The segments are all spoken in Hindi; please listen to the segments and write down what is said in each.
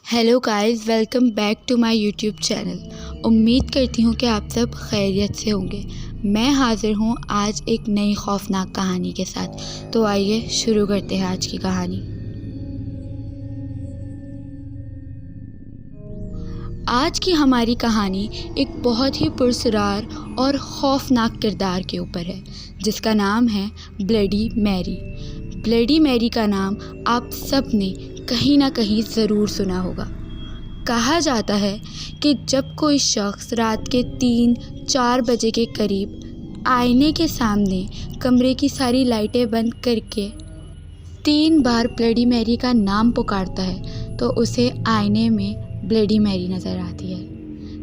Hello guys, welcome back to my YouTube channel. उम्मीद करती हूँ कि आप सब खैरियत से होंगे। मैं हाज़िर हूँ आज एक नई खौफनाक कहानी के साथ। तो आइए शुरू करते हैं आज की कहानी। आज की हमारी कहानी एक बहुत ही पुरस्कार और खौफनाक किरदार के ऊपर है, जिसका नाम है ब्लडी मैरी। ब्लडी मैरी का नाम आप सब ने कहीं ना कहीं ज़रूर सुना होगा। कहा जाता है कि जब कोई शख्स रात के 3-4 बजे के करीब आईने के सामने कमरे की सारी लाइटें बंद करके 3 बार ब्लडी मैरी का नाम पुकारता है तो उसे आईने में ब्लडी मैरी नज़र आती है।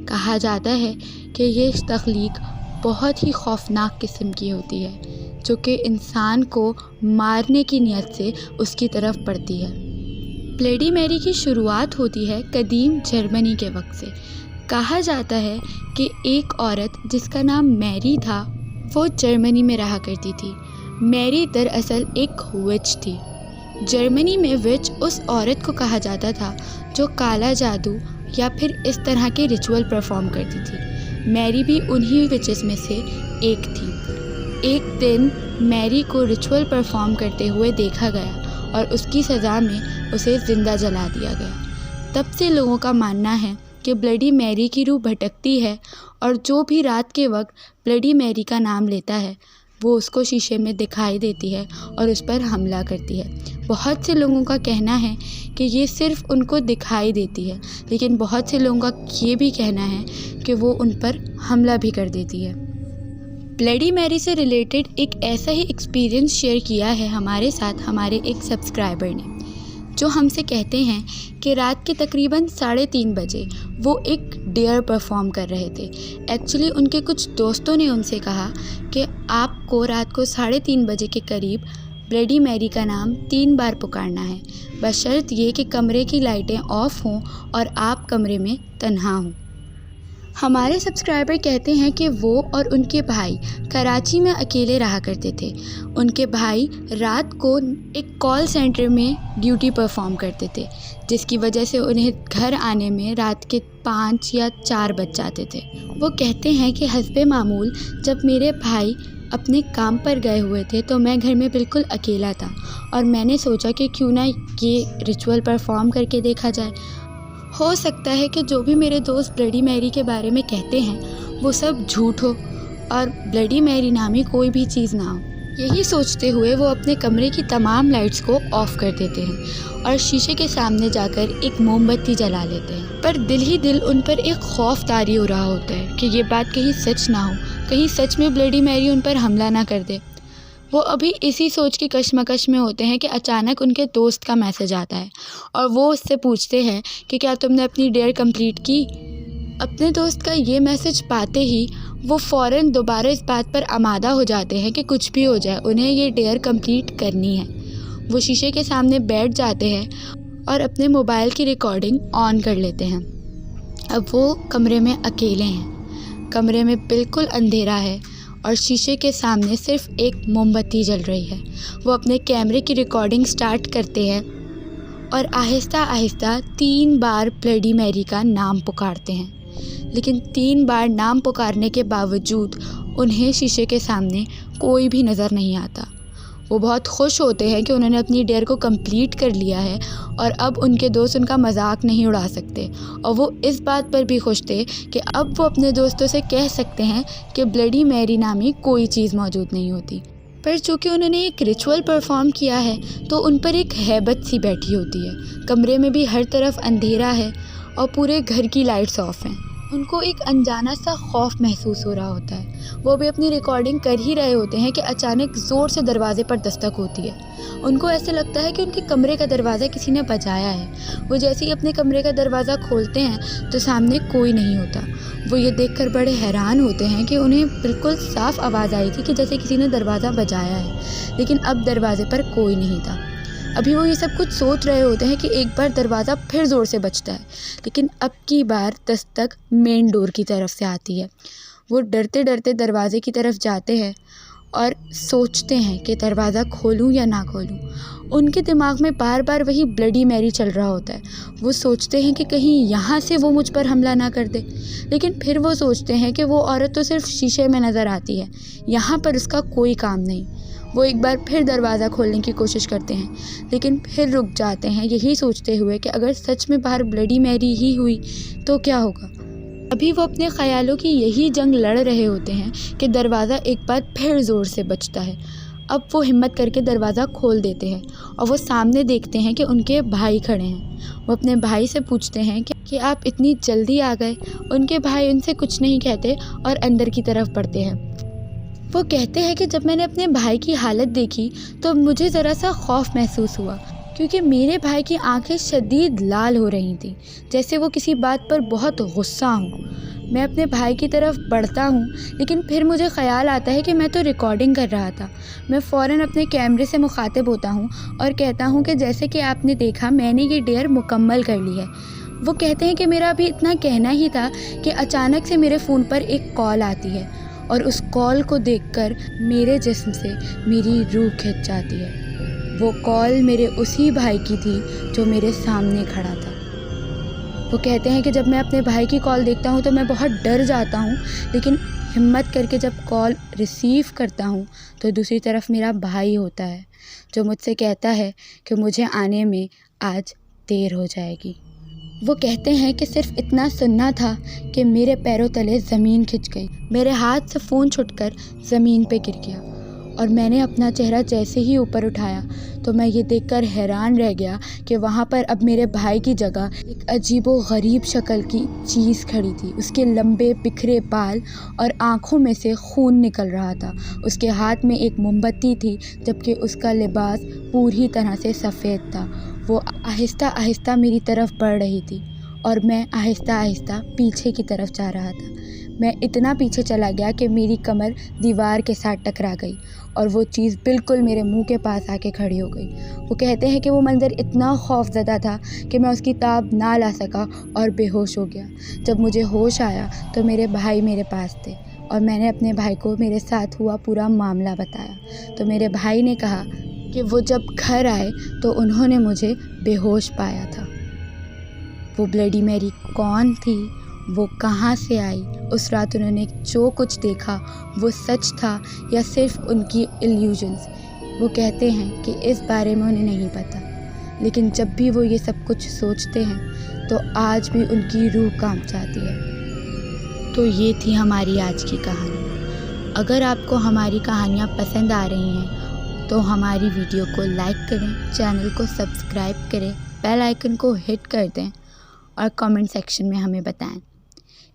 कहा जाता है कि ये तख्लीक बहुत ही खौफनाक किस्म की होती है, जो कि इंसान को मारने की नीयत से उसकी तरफ बढ़ती है। ब्लडी मैरी की शुरुआत होती है कदीम जर्मनी के वक्त से। कहा जाता है कि एक औरत जिसका नाम मैरी था, वो जर्मनी में रहा करती थी। मैरी दरअसल एक विच थी। जर्मनी में विच उस औरत को कहा जाता था जो काला जादू या फिर इस तरह के रिचुअल परफॉर्म करती थी। मैरी भी उन्हीं विचेस में से एक थी। एक दिन मैरी को रिचुअल परफॉर्म करते हुए देखा गया और उसकी सज़ा में उसे ज़िंदा जला दिया गया। तब से लोगों का मानना है कि ब्लडी मैरी की रूह भटकती है और जो भी रात के वक्त ब्लडी मैरी का नाम लेता है वो उसको शीशे में दिखाई देती है और उस पर हमला करती है। बहुत से लोगों का कहना है कि ये सिर्फ़ उनको दिखाई देती है, लेकिन बहुत से लोगों का ये भी कहना है कि वो उन पर हमला भी कर देती है। ब्लडी मैरी से रिलेटेड एक ऐसा ही एक्सपीरियंस शेयर किया है हमारे साथ हमारे एक सब्सक्राइबर ने, जो हमसे कहते हैं कि रात के तकरीबन 3:30 बजे वो एक डेयर परफॉर्म कर रहे थे। एक्चुअली उनके कुछ दोस्तों ने उनसे कहा कि आपको रात को 3:30 बजे के करीब ब्लडी मैरी का नाम 3 बार पुकारना है, बशर्त ये कि कमरे की लाइटें ऑफ हों और आप कमरे में तन्हा हों। हमारे सब्सक्राइबर कहते हैं कि वो और उनके भाई कराची में अकेले रहा करते थे। उनके भाई रात को एक कॉल सेंटर में ड्यूटी परफॉर्म करते थे, जिसकी वजह से उन्हें घर आने में रात के 5 या 4 बज जाते थे। वो कहते हैं कि हस्बे मामूल जब मेरे भाई अपने काम पर गए हुए थे तो मैं घर में बिल्कुल अकेला था और मैंने सोचा कि क्यों ना ये रिचुअल परफॉर्म करके देखा जाए। हो सकता है कि जो भी मेरे दोस्त ब्लडी मैरी के बारे में कहते हैं वो सब झूठ हो और ब्लडी मैरी नामी कोई भी चीज़ ना हो। यही सोचते हुए वो अपने कमरे की तमाम लाइट्स को ऑफ़ कर देते हैं और शीशे के सामने जाकर एक मोमबत्ती जला लेते हैं। पर दिल ही दिल उन पर एक खौफ तारी हो रहा होता है कि ये बात कहीं सच ना हो, कहीं सच में ब्लडी मैरी उन पर हमला ना कर दे। वो अभी इसी सोच की कशमकश में होते हैं कि अचानक उनके दोस्त का मैसेज आता है और वो उससे पूछते हैं कि क्या तुमने अपनी डेयर कंप्लीट की। अपने दोस्त का ये मैसेज पाते ही वो फ़ौरन दोबारा इस बात पर आमादा हो जाते हैं कि कुछ भी हो जाए उन्हें ये डेयर कंप्लीट करनी है। वो शीशे के सामने बैठ जाते हैं और अपने मोबाइल की रिकॉर्डिंग ऑन कर लेते हैं। अब वो कमरे में अकेले हैं। कमरे में बिल्कुल अंधेरा है और शीशे के सामने सिर्फ एक मोमबत्ती जल रही है। वो अपने कैमरे की रिकॉर्डिंग स्टार्ट करते हैं और आहिस्ता आहिस्ता 3 बार ब्लडी मैरी का नाम पुकारते हैं, लेकिन 3 बार नाम पुकारने के बावजूद उन्हें शीशे के सामने कोई भी नज़र नहीं आता। वो बहुत खुश होते हैं कि उन्होंने अपनी डेयर को कंप्लीट कर लिया है और अब उनके दोस्त उनका मजाक नहीं उड़ा सकते, और वो इस बात पर भी खुश थे कि अब वो अपने दोस्तों से कह सकते हैं कि ब्लडी मैरी नामी कोई चीज़ मौजूद नहीं होती। पर चूँकि उन्होंने एक रिचुअल परफॉर्म किया है तो उन पर एक हैबत सी बैठी होती है। कमरे में भी हर तरफ अंधेरा है और पूरे घर की लाइट्स ऑफ हैं। उनको एक अनजाना सा खौफ महसूस हो रहा होता है। वो भी अपनी रिकॉर्डिंग कर ही रहे होते हैं कि अचानक ज़ोर से दरवाज़े पर दस्तक होती है। उनको ऐसे लगता है कि उनके कमरे का दरवाज़ा किसी ने बजाया है। वो जैसे ही अपने कमरे का दरवाज़ा खोलते हैं तो सामने कोई नहीं होता। वो ये देखकर बड़े हैरान होते हैं कि उन्हें बिल्कुल साफ़ आवाज़ आई थी कि जैसे किसी ने दरवाज़ा बजाया है, लेकिन अब दरवाज़े पर कोई नहीं था। अभी वो ये सब कुछ सोच रहे होते हैं कि एक बार दरवाज़ा फिर ज़ोर से बजता है, लेकिन अब की बार दस्तक मेन डोर की तरफ से आती है। वो डरते डरते दरवाज़े की तरफ जाते हैं और सोचते हैं कि दरवाज़ा खोलूं या ना खोलूं। उनके दिमाग में बार बार वही ब्लडी मैरी चल रहा होता है। वो सोचते हैं कि कहीं यहाँ से वो मुझ पर हमला ना कर दे, लेकिन फिर वो सोचते हैं कि वो औरत तो सिर्फ शीशे में नज़र आती है, यहाँ पर उसका कोई काम नहीं। वो एक बार फिर दरवाज़ा खोलने की कोशिश करते हैं, लेकिन फिर रुक जाते हैं, यही सोचते हुए कि अगर सच में बाहर ब्लडी मैरी ही हुई तो क्या होगा। अभी वो अपने ख़यालों की यही जंग लड़ रहे होते हैं कि दरवाज़ा एक बार फिर ज़ोर से बजता है। अब वो हिम्मत करके दरवाज़ा खोल देते हैं और वो सामने देखते हैं कि उनके भाई खड़े हैं। वो अपने भाई से पूछते हैं कि आप इतनी जल्दी आ गए। उनके भाई उनसे कुछ नहीं कहते और अंदर की तरफ बढ़ते हैं। वो कहते हैं कि जब मैंने अपने भाई की हालत देखी तो मुझे ज़रा सा खौफ महसूस हुआ, क्योंकि मेरे भाई की आंखें शदीद लाल हो रही थीं, जैसे वो किसी बात पर बहुत गुस्सा हो। मैं अपने भाई की तरफ बढ़ता हूँ, लेकिन फिर मुझे ख़याल आता है कि मैं तो रिकॉर्डिंग कर रहा था। मैं फ़ौरन अपने कैमरे से मुखातिब होता हूँ और कहता हूँ कि जैसे कि आपने देखा, मैंने ये डेयर मुकम्मल कर ली है। वो कहते हैं कि मेरा अभी इतना कहना ही था कि अचानक से मेरे फ़ोन पर एक कॉल आती है और उस कॉल को देखकर मेरे जिस्म से मेरी रूह खिंच जाती है। वो कॉल मेरे उसी भाई की थी जो मेरे सामने खड़ा था। वो कहते हैं कि जब मैं अपने भाई की कॉल देखता हूँ तो मैं बहुत डर जाता हूँ, लेकिन हिम्मत करके जब कॉल रिसीव करता हूँ तो दूसरी तरफ मेरा भाई होता है, जो मुझसे कहता है कि मुझे आने में आज देर हो जाएगी। वो कहते हैं कि सिर्फ इतना सुनना था कि मेरे पैरों तले ज़मीन खिंच गई। मेरे हाथ से फ़ोन छुटकर ज़मीन पे गिर गया और मैंने अपना चेहरा जैसे ही ऊपर उठाया तो मैं ये देखकर हैरान रह गया कि वहाँ पर अब मेरे भाई की जगह एक अजीबो गरीब शक्ल की चीज़ खड़ी थी। उसके लंबे बिखरे बाल और आँखों में से खून निकल रहा था। उसके हाथ में एक मोमबत्ती थी, जबकि उसका लिबास पूरी तरह से सफ़ेद था। वो आहिस्ता आहिस्ता मेरी तरफ बढ़ रही थी और मैं आहिस्ता आहिस्ता पीछे की तरफ जा रहा था। मैं इतना पीछे चला गया कि मेरी कमर दीवार के साथ टकरा गई और वो चीज़ बिल्कुल मेरे मुंह के पास आके खड़ी हो गई। वो कहते हैं कि वो मंज़र इतना खौफज़दा था कि मैं उसकी ताब ना ला सका और बेहोश हो गया। जब मुझे होश आया तो मेरे भाई मेरे पास थे और मैंने अपने भाई को मेरे साथ हुआ पूरा मामला बताया। तो मेरे भाई ने कहा कि वो जब घर आए तो उन्होंने मुझे बेहोश पाया था। वो ब्लडी मैरी कौन थी, वो कहाँ से आई, उस रात उन्होंने जो कुछ देखा वो सच था या सिर्फ उनकी इल्यूजन्स, वो कहते हैं कि इस बारे में उन्हें नहीं पता। लेकिन जब भी वो ये सब कुछ सोचते हैं तो आज भी उनकी रूह कांप जाती है। तो ये थी हमारी आज की कहानी। अगर आपको हमारी कहानियाँ पसंद आ रही हैं तो हमारी वीडियो को लाइक करें, चैनल को सब्सक्राइब करें, बेल आइकन को हिट कर दें और कमेंट सेक्शन में हमें बताएं।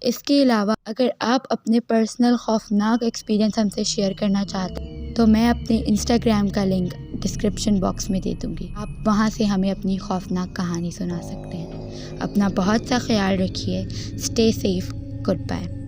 इसके अलावा अगर आप अपने पर्सनल खौफनाक एक्सपीरियंस हमसे शेयर करना चाहते हैं तो मैं अपने इंस्टाग्राम का लिंक डिस्क्रिप्शन बॉक्स में दे दूँगी। आप वहाँ से हमें अपनी खौफनाक कहानी सुना सकते हैं। अपना बहुत सा ख्याल रखिए। Stay safe. Good bye.